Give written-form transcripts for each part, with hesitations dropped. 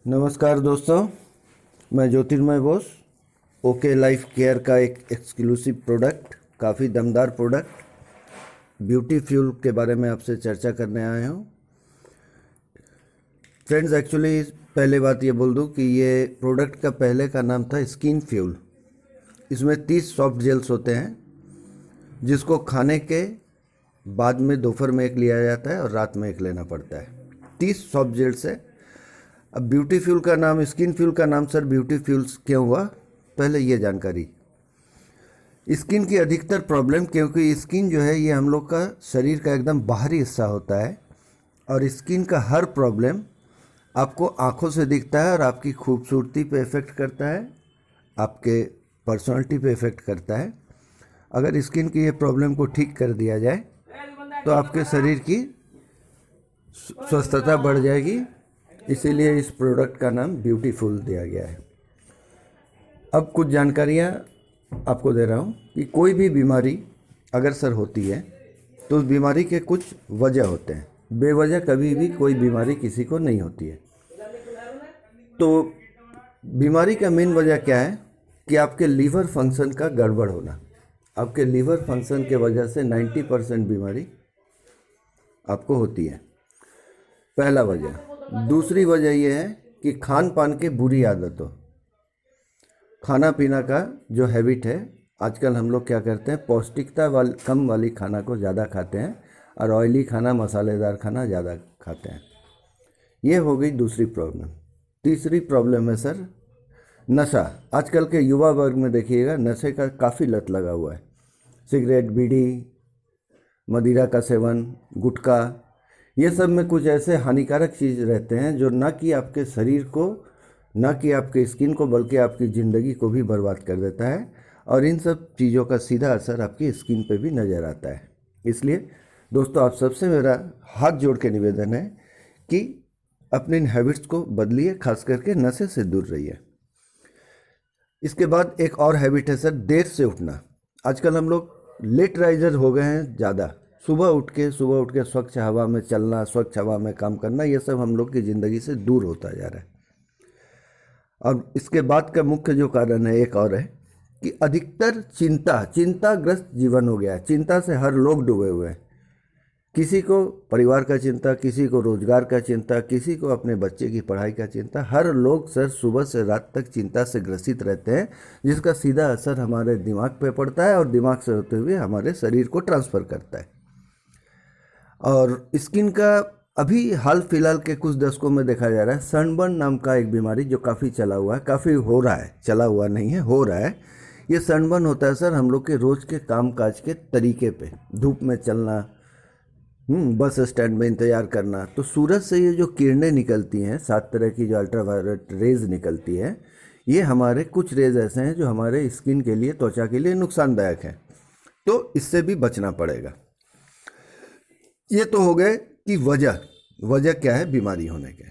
नमस्कार दोस्तों, मैं ज्योतिर्मय बोस। ओके लाइफ केयर का एक एक्सक्लूसिव प्रोडक्ट, काफ़ी दमदार प्रोडक्ट ब्यूटी फ्यूल के बारे में आपसे चर्चा करने आया हूँ। फ्रेंड्स, एक्चुअली पहले बात ये बोल दूँ कि ये प्रोडक्ट का पहले का नाम था स्किन फ्यूल। इसमें 30 सॉफ्ट जेल्स होते हैं, जिसको खाने के बाद में दोपहर में एक लिया जाता है और रात में एक लेना पड़ता है। 30 सॉफ्ट जेल्स है। अब ब्यूटी फ्यूल का नाम, स्किन फ्यूल का नाम सर ब्यूटी फ्यूल्स क्यों हुआ, पहले ये जानकारी। स्किन की अधिकतर प्रॉब्लम, क्योंकि स्किन जो है ये हम लोग का शरीर का एकदम बाहरी हिस्सा होता है, और स्किन का हर प्रॉब्लम आपको आंखों से दिखता है और आपकी खूबसूरती पे इफ़ेक्ट करता है, आपके पर्सनालिटी पे इफ़ेक्ट करता है। अगर स्किन की ये प्रॉब्लम को ठीक कर दिया जाए तो आपके शरीर की स्वस्थता बढ़ जाएगी। इसीलिए इस प्रोडक्ट का नाम ब्यूटीफुल दिया गया है। अब कुछ जानकारियाँ आपको दे रहा हूँ कि कोई भी बीमारी अगर सर होती है तो उस बीमारी के कुछ वजह होते हैं। बेवजह कभी भी कोई बीमारी किसी को नहीं होती है। तो बीमारी का मेन वजह क्या है कि आपके लीवर फंक्शन का गड़बड़ होना। आपके लीवर फंक्शन के वजह से 90% बीमारी आपको होती है, पहला वजह। दूसरी वजह यह है कि खान पान के बुरी आदतों, खाना पीना का जो हैबिट है, आजकल हम लोग क्या करते हैं, पौष्टिकता कम वाली खाना को ज़्यादा खाते हैं और ऑयली खाना, मसालेदार खाना ज़्यादा खाते हैं। ये हो गई दूसरी प्रॉब्लम। तीसरी प्रॉब्लम है सर नशा। आजकल के युवा वर्ग में देखिएगा नशे का काफ़ी लत लगा हुआ है। सिगरेट, बीड़ी, मदिरा का सेवन, गुटखा, ये सब में कुछ ऐसे हानिकारक चीज़ रहते हैं जो ना कि आपके शरीर को, ना कि आपके स्किन को, बल्कि आपकी ज़िंदगी को भी बर्बाद कर देता है। और इन सब चीज़ों का सीधा असर आपकी स्किन पे भी नज़र आता है। इसलिए दोस्तों, आप सबसे मेरा हाथ जोड़ के निवेदन है कि अपने इन हैबिट्स को बदलिए, खास करके नशे से दूर रहिए। इसके बाद एक और हैबिट है सर, देर से उठना। आजकल हम लोग लेट राइजर हो गए हैं ज़्यादा। सुबह उठ के स्वच्छ हवा में चलना, स्वच्छ हवा में काम करना, ये सब हम लोग की ज़िंदगी से दूर होता जा रहा है। और इसके बाद का मुख्य जो कारण है एक और है कि अधिकतर चिंताग्रस्त जीवन हो गया है। चिंता से हर लोग डूबे हुए हैं। किसी को परिवार का चिंता, किसी को रोजगार का चिंता, किसी को अपने बच्चे की पढ़ाई का चिंता। हर लोग सर सुबह से रात तक चिंता से ग्रसित रहते हैं, जिसका सीधा असर हमारे दिमाग पे पड़ता है और दिमाग से होते हुए हमारे शरीर को ट्रांसफ़र करता है। और स्किन का अभी हाल फिलहाल के कुछ दशकों में देखा जा रहा है सनबर्न नाम का एक बीमारी जो काफ़ी चला हुआ है, काफ़ी हो रहा है, चला हुआ नहीं है, हो रहा है। ये सनबर्न होता है सर हम लोग के रोज़ के काम काज के तरीके पे। धूप में चलना, बस स्टैंड में इंतज़ार करना, तो सूरज से ये जो किरणें निकलती हैं, 7 तरह की जो अल्ट्रावायलेट रेज निकलती है, ये हमारे कुछ रेज ऐसे हैं जो हमारे स्किन के लिए, त्वचा के लिए नुकसानदायक हैं। तो इससे भी बचना पड़ेगा। ये तो हो गए कि वजह क्या है बीमारी होने के।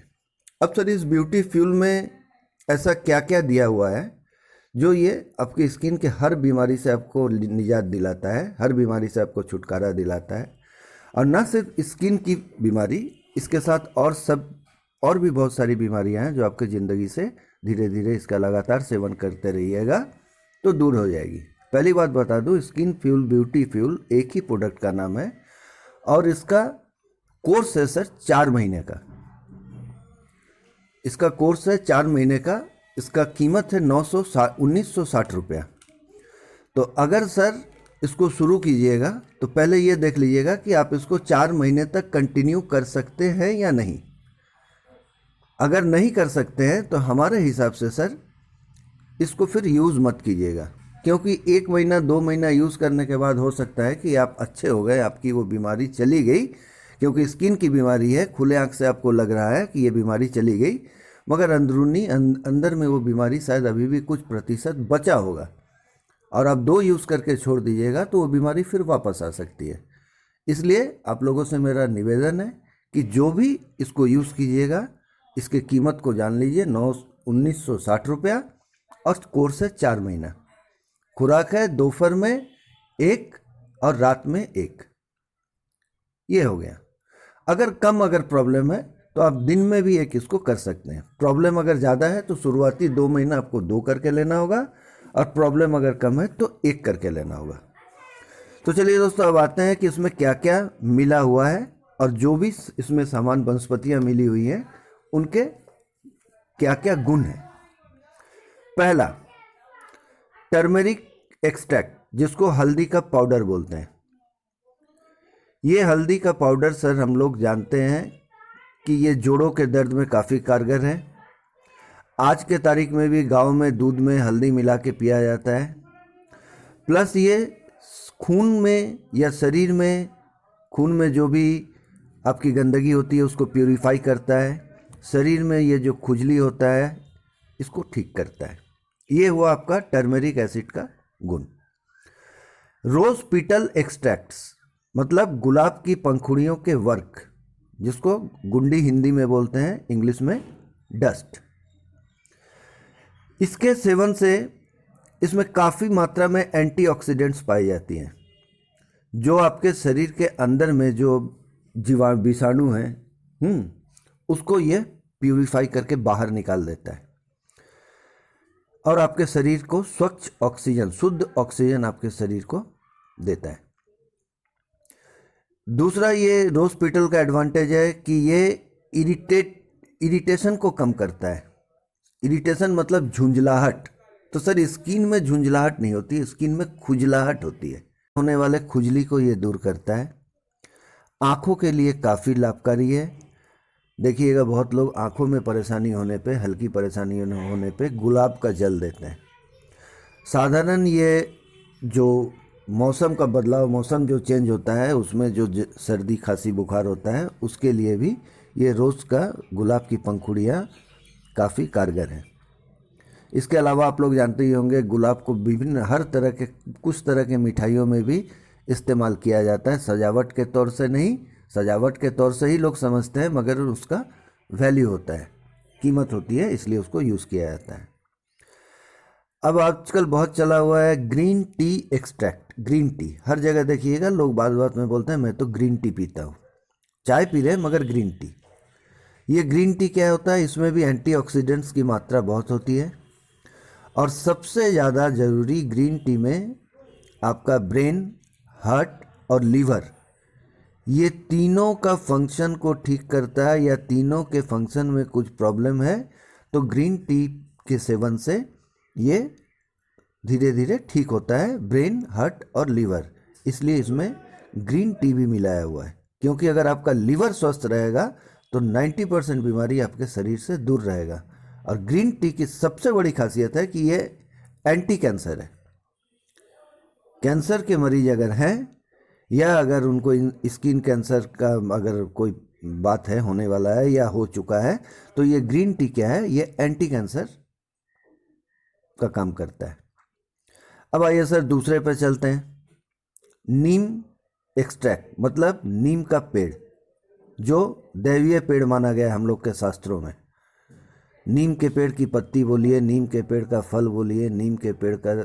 अब सर इस ब्यूटी फ्यूल में ऐसा क्या क्या दिया हुआ है जो ये आपकी स्किन के हर बीमारी से आपको निजात दिलाता है, हर बीमारी से आपको छुटकारा दिलाता है। और ना सिर्फ स्किन की बीमारी, इसके साथ और भी बहुत सारी बीमारियां हैं जो आपकी ज़िंदगी से धीरे धीरे इसका लगातार सेवन करते रहिएगा तो दूर हो जाएगी। पहली बात बता दूं, स्किन फ्यूल ब्यूटी फ्यूल एक ही प्रोडक्ट का नाम है और इसका कोर्स है सर 4 महीने का। इसका कोर्स है 4 महीने का। इसका कीमत है 1960 रुपया। तो अगर सर इसको शुरू कीजिएगा तो पहले ये देख लीजिएगा कि आप इसको 4 महीने तक कंटिन्यू कर सकते हैं या नहीं। अगर नहीं कर सकते हैं तो हमारे हिसाब से सर इसको फिर यूज़ मत कीजिएगा, क्योंकि 1 महीना 2 महीना यूज़ करने के बाद हो सकता है कि आप अच्छे हो गए, आपकी वो बीमारी चली गई, क्योंकि स्किन की बीमारी है। खुले आंख से आपको लग रहा है कि ये बीमारी चली गई, मगर अंदरूनी अंदर में वो बीमारी शायद अभी भी कुछ प्रतिशत बचा होगा, और आप 2 यूज़ करके छोड़ दीजिएगा तो वो बीमारी फिर वापस आ सकती है। इसलिए आप लोगों से मेरा निवेदन है कि जो भी इसको यूज़ कीजिएगा, इसके कीमत को जान लीजिए, 1960 रुपया, और कोर्स है 4 महीना। खुराक है दोपहर में 1 और रात में 1। ये हो गया। अगर प्रॉब्लम है तो आप दिन में भी एक इसको कर सकते हैं। प्रॉब्लम अगर ज़्यादा है तो शुरुआती 2 महीना आपको 2 करके लेना होगा, और प्रॉब्लम अगर कम है तो 1 करके लेना होगा। तो चलिए दोस्तों, अब आते हैं कि इसमें क्या क्या मिला हुआ है, और जो भी इसमें सामान वनस्पतियाँ मिली हुई हैं उनके क्या क्या गुण हैं। पहला, टर्मरिक एक्सट्रैक्ट, जिसको हल्दी का पाउडर बोलते हैं। ये हल्दी का पाउडर सर हम लोग जानते हैं कि ये जोड़ों के दर्द में काफ़ी कारगर है। आज के तारीख में भी गांव में दूध में हल्दी मिला के पिया जाता है। प्लस ये खून में या शरीर में, खून में जो भी आपकी गंदगी होती है उसको प्यूरिफाई करता है। शरीर में ये जो खुजली होता है इसको ठीक करता है। ये हुआ आपका टर्मरिक एसिड का गुण। रोज पीटल एक्सट्रैक्ट्स, मतलब गुलाब की पंखुड़ियों के वर्क, जिसको गुंडी हिंदी में बोलते हैं, इंग्लिश में डस्ट। इसके सेवन से इसमें काफ़ी मात्रा में एंटीऑक्सीडेंट्स पाई जाती हैं, जो आपके शरीर के अंदर में जो जीवाणु विषाणु हैं उसको ये प्यूरिफाई करके बाहर निकाल देता है, और आपके शरीर को स्वच्छ ऑक्सीजन, शुद्ध ऑक्सीजन आपके शरीर को देता है। दूसरा, ये रोज पीटल का एडवांटेज है कि ये इरिटेशन को कम करता है। इरिटेशन मतलब झुंझलाहट। तो सर स्किन में झुंझलाहट नहीं होती, स्किन में खुजलाहट होती है। होने वाले खुजली को ये दूर करता है। आँखों के लिए काफ़ी लाभकारी है। देखिएगा बहुत लोग आँखों में परेशानी होने पे, हल्की परेशानी होने पे गुलाब का जल देते हैं। साधारण ये जो मौसम का बदलाव, मौसम जो चेंज होता है उसमें जो सर्दी खांसी बुखार होता है उसके लिए भी ये रोज़ का गुलाब की पंखुड़ियाँ काफ़ी कारगर हैं। इसके अलावा आप लोग जानते ही होंगे गुलाब को विभिन्न हर तरह के, कुछ तरह के मिठाइयों में भी इस्तेमाल किया जाता है। सजावट के तौर से नहीं, सजावट के तौर से ही लोग समझते हैं, मगर उसका वैल्यू होता है, कीमत होती है, इसलिए उसको यूज़ किया जाता है। अब आजकल बहुत चला हुआ है green tea extract. Green tea हर जगह देखिएगा, लोग बात बात में बोलते हैं मैं तो ग्रीन टी पीता हूँ। चाय पी रहे हैं मगर ग्रीन टी। ये ग्रीन टी क्या होता है, इसमें भी एंटीऑक्सीडेंट्स की मात्रा बहुत होती है, और सबसे ज़्यादा ज़रूरी ग्रीन टी में आपका ब्रेन, हार्ट और लीवर, ये तीनों का फंक्शन को ठीक करता है, या तीनों के फंक्शन में कुछ प्रॉब्लम है तो ग्रीन टी के सेवन से ये धीरे धीरे ठीक होता है, ब्रेन, हार्ट और लीवर। इसलिए इसमें ग्रीन टी भी मिलाया हुआ है, क्योंकि अगर आपका लीवर स्वस्थ रहेगा तो 90% बीमारी आपके शरीर से दूर रहेगा। और ग्रीन टी की सबसे बड़ी खासियत है कि ये एंटी कैंसर है। कैंसर के मरीज अगर हैं, या अगर उनको स्किन कैंसर का अगर कोई बात है, होने वाला है या हो चुका है, तो ये ग्रीन टी क्या है, ये एंटी कैंसर का काम करता है। अब आइए सर दूसरे पर चलते हैं। नीम एक्सट्रैक्ट, मतलब नीम का पेड़, जो दैवीय पेड़ माना गया है हम लोग के शास्त्रों में। नीम के पेड़ की पत्ती बोलिए, नीम के पेड़ का फल बोलिए, नीम के पेड़ का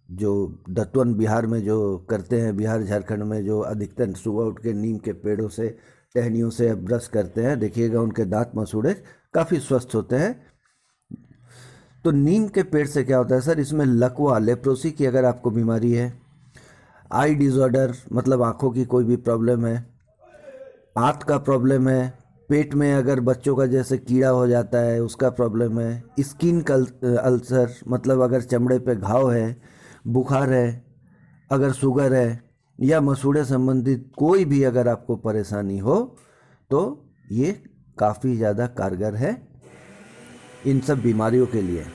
जो दत्वन बिहार में जो करते हैं, बिहार झारखंड में जो अधिकतर सुबह उठ के नीम के पेड़ों से, टहनियों से ब्रश करते हैं, देखिएगा उनके दांत मसूड़े काफ़ी स्वस्थ होते हैं। तो नीम के पेड़ से क्या होता है सर, इसमें लकवा, लेप्रोसी की अगर आपको बीमारी है, आई डिसऑर्डर मतलब आँखों की कोई भी प्रॉब्लम है, आंत का प्रॉब्लम है, पेट में अगर बच्चों का जैसे कीड़ा हो जाता है उसका प्रॉब्लम है, स्किन का अल्सर मतलब अगर चमड़े पे घाव है, बुखार है, अगर शुगर है, या मसूड़े संबंधित कोई भी अगर आपको परेशानी हो तो ये काफ़ी ज़्यादा कारगर है इन सब बीमारियों के लिए।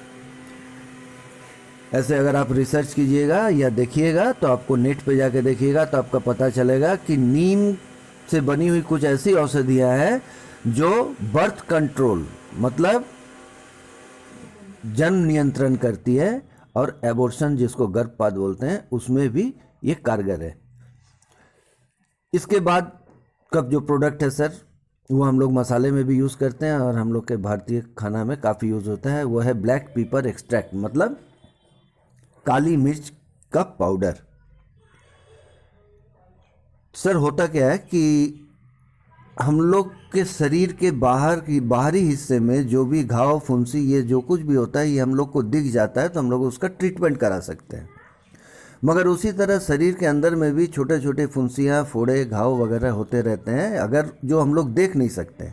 ऐसे अगर आप रिसर्च कीजिएगा या देखिएगा तो आपको नेट पे जाके देखिएगा तो आपका पता चलेगा कि नीम से बनी हुई कुछ ऐसी औषधियाँ हैं जो बर्थ कंट्रोल मतलब जन्म नियंत्रण करती है, और एबॉर्शन जिसको गर्भपात बोलते हैं उसमें भी ये कारगर है। इसके बाद का जो प्रोडक्ट है सर, वो हम लोग मसाले में भी यूज़ करते हैं और हम लोग के भारतीय खाना में काफ़ी यूज़ होता है, वो है ब्लैक पेपर एक्सट्रैक्ट, मतलब काली मिर्च का पाउडर। सर होता क्या है कि हम लोग आपके शरीर के बाहरी हिस्से में जो भी घाव फुंसी ये जो कुछ भी होता है ये हम लोग को दिख जाता है तो हम लोग उसका ट्रीटमेंट करा सकते हैं। मगर उसी तरह शरीर के अंदर में भी छोटे छोटे फुंसियाँ, फोड़े, घाव वगैरह होते रहते हैं, अगर जो हम लोग देख नहीं सकते।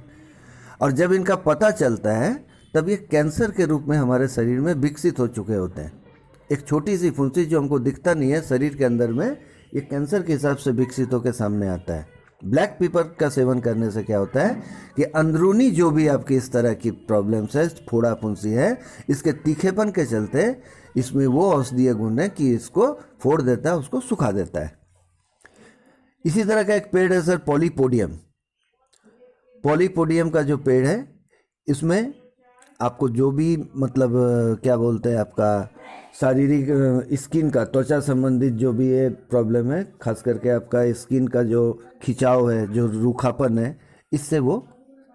और जब इनका पता चलता है तब ये कैंसर के रूप में हमारे शरीर में विकसित हो चुके होते हैं। एक छोटी सी फुंसी जो हमको दिखता नहीं है शरीर के अंदर में, ये कैंसर के हिसाब से विकसित होकर सामने आता है। ब्लैक पेपर का सेवन करने से क्या होता है कि अंदरूनी जो भी आपकी इस तरह की प्रॉब्लम्स है, फोड़ा फुंसी है, इसके तीखेपन के चलते इसमें वो औषधीय गुण है कि इसको फोड़ देता है, उसको सुखा देता है। इसी तरह का एक पेड़ है सर, पॉलीपोडियम। पॉलीपोडियम का जो पेड़ है इसमें आपको जो भी मतलब क्या बोलते हैं, आपका शारीरिक स्किन का, त्वचा संबंधित जो भी ये प्रॉब्लम है, खास करके आपका स्किन का जो खिंचाव है, जो रूखापन है, इससे वो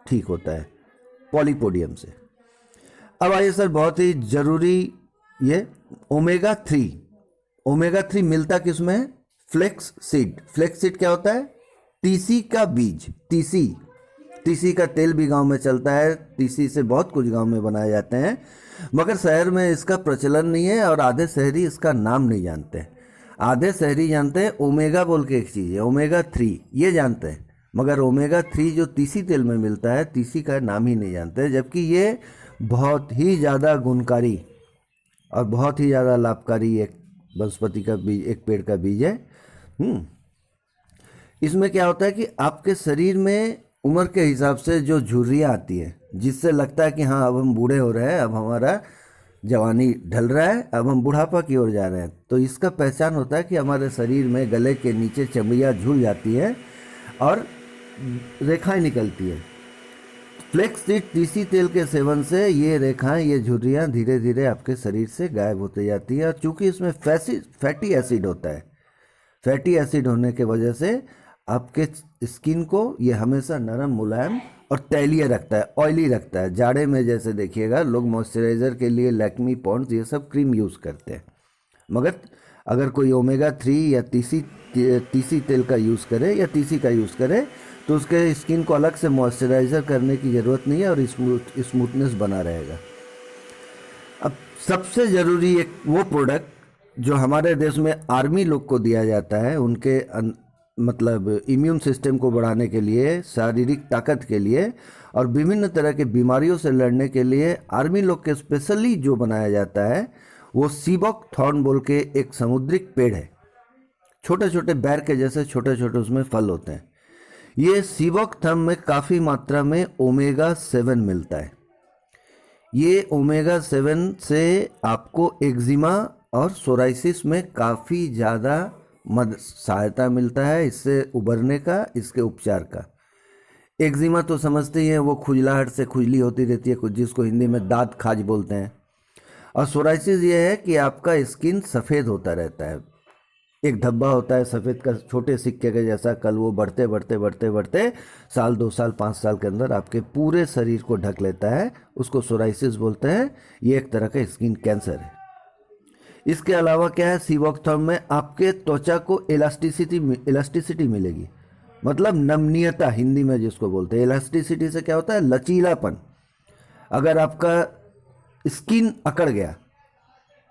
ठीक होता है पॉलीपोडियम से। अब आइए सर, बहुत ही ज़रूरी ये ओमेगा 3। ओमेगा 3 मिलता किसमें है? Flax seed. फ्लेक्स सीड क्या होता है? तीसी का बीज। तीसी का तेल भी गांव में चलता है, तीसी से बहुत कुछ गांव में बनाए जाते हैं, मगर शहर में इसका प्रचलन नहीं है और आधे शहरी इसका नाम नहीं जानते। आधे शहरी जानते हैं ओमेगा बोल के एक चीज़ है, ओमेगा 3 ये जानते हैं, मगर ओमेगा 3 जो तीसी तेल में मिलता है, तीसी का नाम ही नहीं जानते, जबकि ये बहुत ही ज़्यादा गुणकारी और बहुत ही ज़्यादा लाभकारी एक वनस्पति का बीज, एक पेड़ का बीज है। इसमें क्या होता है कि आपके शरीर में उम्र के हिसाब से जो झुर्रियाँ आती है, जिससे लगता है कि हाँ अब हम बूढ़े हो रहे हैं, अब हमारा जवानी ढल रहा है, अब हम बुढ़ापा की ओर जा रहे हैं, तो इसका पहचान होता है कि हमारे शरीर में गले के नीचे चमड़ियाँ झुल जाती है और रेखाएं निकलती है। फ्लेक्स सीड तीसी तेल के सेवन से ये रेखाएं, ये झुर्रियाँ धीरे धीरे आपके शरीर से गायब होते जाती है। और चूँकि इसमें फैटी एसिड होता है, फैटी एसिड होने के वजह से आपके स्किन को ये हमेशा नरम, मुलायम और तैलीय रखता है, ऑयली रखता है। जाड़े में जैसे देखिएगा लोग मॉइस्चराइज़र के लिए लैक्मी, पॉन्ड्स ये सब क्रीम यूज़ करते हैं, मगर अगर कोई ओमेगा 3 या तीसी तेल का यूज़ करे या तीसी का यूज़ करे तो उसके स्किन को अलग से मॉइस्चराइज़र करने की ज़रूरत नहीं है और स्मूथनेस बना रहेगा। अब सबसे ज़रूरी एक वो प्रोडक्ट जो हमारे देश में आर्मी लोग को दिया जाता है, उनके मतलब इम्यून सिस्टम को बढ़ाने के लिए, शारीरिक ताकत के लिए और विभिन्न तरह के बीमारियों से लड़ने के लिए आर्मी लोग के स्पेशली जो बनाया जाता है वो सीबॉक थॉर्न बोल के एक समुद्रिक पेड़ है। छोटे छोटे बैर के जैसे छोटे छोटे उसमें फल होते हैं। ये सीबॉक थर्म में काफ़ी मात्रा में ओमेगा 7 मिलता है। ये ओमेगा 7 से आपको एक्जिमा और सोराइसिस में काफ़ी ज़्यादा सहायता मिलता है, इससे उबरने का, इसके उपचार का। एक्जिमा तो समझते ही हैं, वो खुजलाहट से खुजली होती रहती है, कुछ जिसको हिंदी में दांत खाज बोलते हैं। और सोराइसिस ये है कि आपका स्किन सफ़ेद होता रहता है, एक धब्बा होता है सफ़ेद का, छोटे सिक्के के जैसा, कल वो बढ़ते बढ़ते बढ़ते बढ़ते साल 2 साल 5 साल के अंदर आपके पूरे शरीर को ढक लेता है, उसको सोराइसिस बोलते हैं। ये एक तरह का स्किन कैंसर है। इसके अलावा क्या है, सीबॉक थर्म में आपके त्वचा को इलास्टिसिटी मिलेगी, मतलब नमनीयता हिंदी में जिसको बोलते हैं। इलास्टिसिटी से क्या होता है? लचीलापन। अगर आपका स्किन अकड़ गया,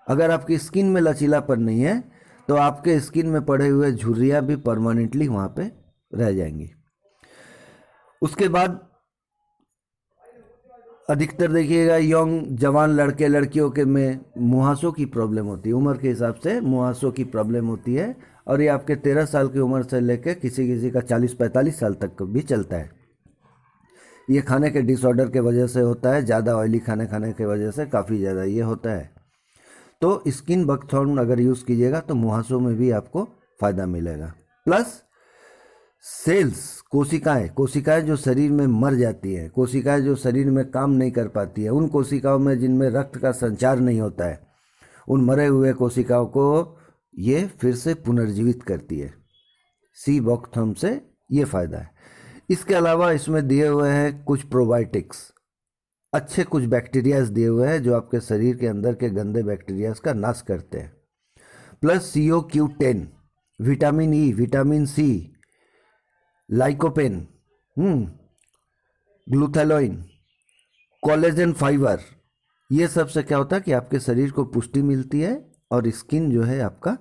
अगर आपकी स्किन में लचीलापन नहीं है तो आपके स्किन में पड़े हुए झुर्रियाँ भी परमानेंटली वहाँ पे रह जाएंगी। उसके बाद अधिकतर देखिएगा यंग जवान लड़के लड़कियों के में मुहासों की प्रॉब्लम होती है, उम्र के हिसाब से मुहासों की प्रॉब्लम होती है, और ये आपके 13 साल की उम्र से लेकर किसी किसी का 40-45 साल तक भी चलता है। ये खाने के डिसऑर्डर के वजह से होता है, ज़्यादा ऑयली खाने के वजह से काफ़ी ज़्यादा ये होता है। तो स्किन बकथॉर्न अगर यूज़ कीजिएगा तो मुहासों में भी आपको फ़ायदा मिलेगा। प्लस सेल्स, कोशिकाएं जो शरीर में मर जाती हैं, कोशिकाएं जो शरीर में काम नहीं कर पाती है, उन कोशिकाओं में जिनमें रक्त का संचार नहीं होता है, उन मरे हुए कोशिकाओं को ये फिर से पुनर्जीवित करती है। सीबॉक थर्म से ये फ़ायदा है। इसके अलावा इसमें दिए हुए हैं कुछ प्रोबायोटिक्स, अच्छे कुछ बैक्टीरियाज दिए हुए हैं जो आपके शरीर के अंदर के गंदे बैक्टीरियाज का नाश करते हैं। Plus CoQ10, vitamin E, vitamin C, lycopene, glutathione, collagen fibre, ये सब से क्या होता है कि आपके शरीर को पुष्टि मिलती है और स्किन जो है आपका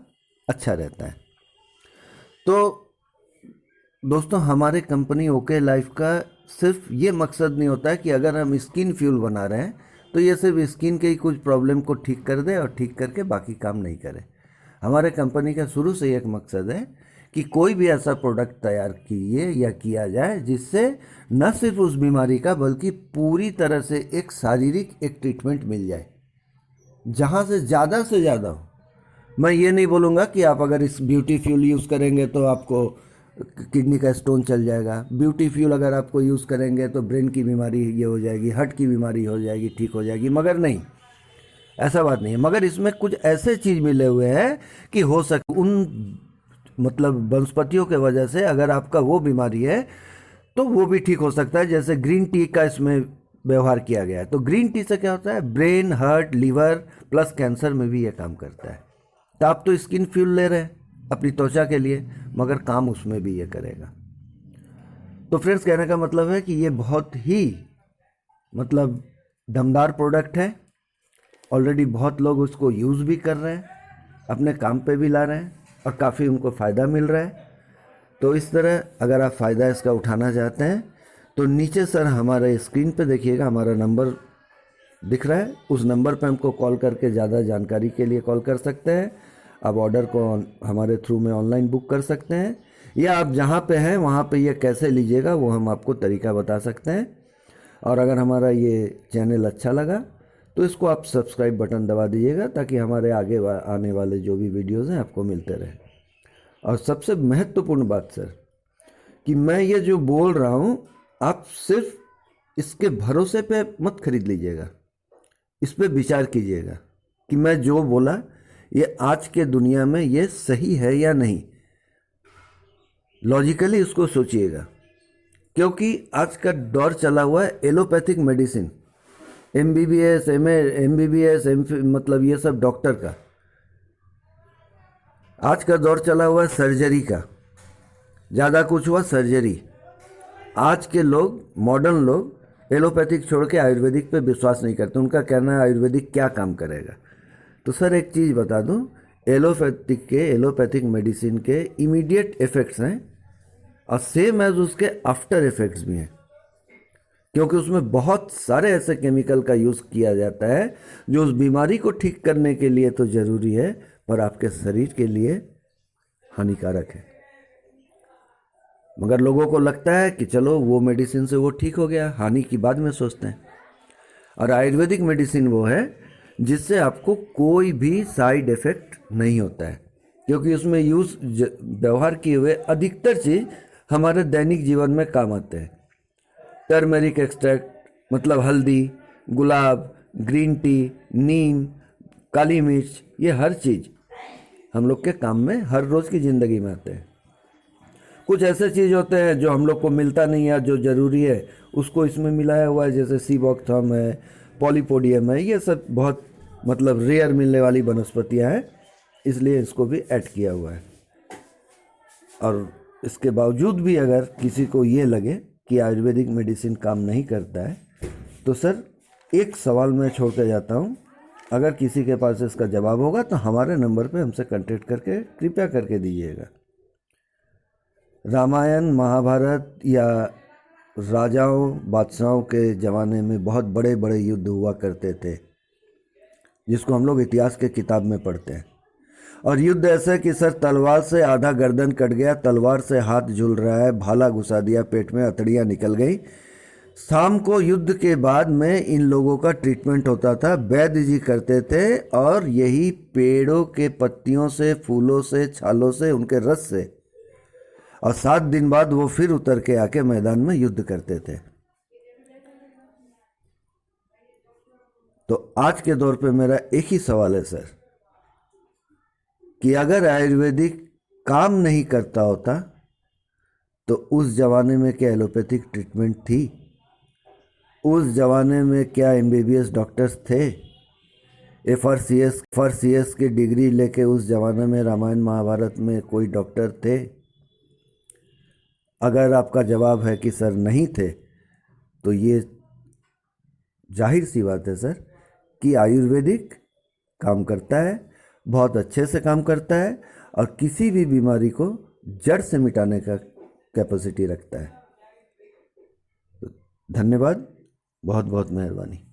अच्छा रहता है। तो दोस्तों, हमारे कंपनी ओके लाइफ का सिर्फ ये मकसद नहीं होता है कि अगर हम स्किन फ्यूल बना रहे हैं तो ये सिर्फ स्किन के ही कुछ प्रॉब्लम को ठीक कर दे और ठीक करके बाकी काम नहीं करे। हमारे कंपनी का शुरू से एक मकसद है कि कोई भी ऐसा प्रोडक्ट तैयार कीजिए या किया जाए जिससे न सिर्फ उस बीमारी का बल्कि पूरी तरह से एक शारीरिक एक ट्रीटमेंट मिल जाए, जहाँ से ज़्यादा हो। मैं ये नहीं बोलूँगा कि आप अगर इस ब्यूटी फ्यूल यूज़ करेंगे तो आपको किडनी का स्टोन चल जाएगा, ब्यूटी फ्यूल अगर आपको यूज़ करेंगे तो ब्रेन की बीमारी ये हो जाएगी, हार्ट की बीमारी हो जाएगी, ठीक हो जाएगी, मगर नहीं, ऐसा बात नहीं है। मगर इसमें कुछ ऐसे चीज़ मिले हुए हैं कि हो सके उन मतलब वनस्पतियों के वजह से अगर आपका वो बीमारी है तो वो भी ठीक हो सकता है। जैसे ग्रीन टी का इसमें व्यवहार किया गया है। तो ग्रीन टी से क्या होता है, brain, heart, liver plus cancer में भी ये काम करता है। तो आप तो स्किन फ्यूल ले रहे हैं अपनी त्वचा के लिए, मगर काम उसमें भी ये करेगा। तो फ्रेंड्स, कहने का मतलब है कि ये बहुत ही मतलब दमदार प्रोडक्ट है। ऑलरेडी बहुत लोग उसको यूज़ भी कर रहे हैं, अपने काम पे भी ला रहे हैं और काफ़ी उनको फ़ायदा मिल रहा है। तो इस तरह अगर आप फ़ायदा इसका उठाना चाहते हैं तो नीचे सर हमारे स्क्रीन पे देखिएगा, हमारा नंबर दिख रहा है। उस नंबर पे हमको कॉल करके ज़्यादा जानकारी के लिए कॉल कर सकते हैं। आप ऑर्डर को हमारे थ्रू में ऑनलाइन बुक कर सकते हैं, या आप जहाँ पे हैं वहाँ पे ये कैसे लीजिएगा वो हम आपको तरीका बता सकते हैं। और अगर हमारा ये चैनल अच्छा लगा तो इसको आप सब्सक्राइब बटन दबा दीजिएगा ताकि हमारे आगे आने वाले जो भी वीडियोज़ हैं आपको मिलते रहे। और सबसे महत्वपूर्ण बात सर, कि मैं ये जो बोल रहा हूँ आप सिर्फ इसके भरोसे पे मत खरीद लीजिएगा, इस पे विचार कीजिएगा कि मैं जो बोला ये आज के दुनिया में ये सही है या नहीं। लॉजिकली इसको सोचिएगा, क्योंकि आज का दौर चला हुआ है allopathic medicine, MBBS, MA, MBBS, मतलब ये सब डॉक्टर का। आज का दौर चला हुआ है सर्जरी का, ज़्यादा कुछ हुआ सर्जरी। आज के लोग, मॉडर्न लोग एलोपैथिक छोड़ के आयुर्वेदिक पे विश्वास नहीं करते। उनका कहना है आयुर्वेदिक क्या काम करेगा। तो सर एक चीज़ बता दूं, एलोपैथिक मेडिसिन के इमीडिएट इफ़ेक्ट्स हैं और सेम एज उसके आफ्टर इफ़ेक्ट्स भी हैं, क्योंकि उसमें बहुत सारे ऐसे केमिकल का यूज़ किया जाता है जो उस बीमारी को ठीक करने के लिए तो ज़रूरी है पर आपके शरीर के लिए हानिकारक है। मगर लोगों को लगता है कि चलो वो मेडिसिन से वो ठीक हो गया, हानि की बाद में सोचते हैं। और आयुर्वेदिक मेडिसिन वो है जिससे आपको कोई भी साइड इफ़ेक्ट नहीं होता है, क्योंकि उसमें व्यवहार किए हुए अधिकतर चीज़ हमारे दैनिक जीवन में काम आते हैं। टर्मरिक एक्सट्रैक्ट मतलब हल्दी, गुलाब, ग्रीन टी, नीम, काली मिर्च, ये हर चीज़ हम लोग के काम में हर रोज़ की ज़िंदगी में आते हैं। कुछ ऐसे चीज़ होते हैं जो हम लोग को मिलता नहीं है, जो ज़रूरी है उसको इसमें मिलाया हुआ है, जैसे सीबोक्थम है, पॉलीपोडियम है, ये सब बहुत मतलब रेयर मिलने वाली वनस्पतियाँ हैं, इसलिए इसको भी ऐड किया हुआ है। और इसके बावजूद भी अगर किसी को ये लगे कि आयुर्वेदिक मेडिसिन काम नहीं करता है तो सर एक सवाल मैं छोड़ के जाता हूँ, अगर किसी के पास इसका जवाब होगा तो हमारे नंबर पे हमसे कांटेक्ट करके कृपया करके दीजिएगा। रामायण, महाभारत या राजाओं बादशाहों के ज़माने में बहुत बड़े बड़े युद्ध हुआ करते थे, जिसको हम लोग इतिहास के किताब में पढ़ते हैं। और युद्ध ऐसे कि सर तलवार से आधा गर्दन कट गया, तलवार से हाथ झूल रहा है, भाला घुसा दिया पेट में, अतड़ियाँ निकल गई। शाम को युद्ध के बाद में इन लोगों का ट्रीटमेंट होता था, वैद्य जी करते थे, और यही पेड़ों के पत्तियों से, फूलों से, छालों से, उनके रस से, और 7 दिन बाद वो फिर उतर के आके मैदान में युद्ध करते थे। तो आज के दौर पे मेरा एक ही सवाल है सर, कि अगर आयुर्वेदिक काम नहीं करता होता तो उस जमाने में क्या एलोपैथिक ट्रीटमेंट थी? उस जमाने में क्या MBBS डॉक्टर्स थे? FRCS की डिग्री लेके उस जमाने में रामायण महाभारत में कोई डॉक्टर थे? अगर आपका जवाब है कि सर नहीं थे तो ये जाहिर सी बात है सर कि आयुर्वेदिक काम करता है, बहुत अच्छे से काम करता है और किसी भी बीमारी को जड़ से मिटाने का कैपेसिटी रखता है। धन्यवाद, बहुत बहुत मेहरबानी।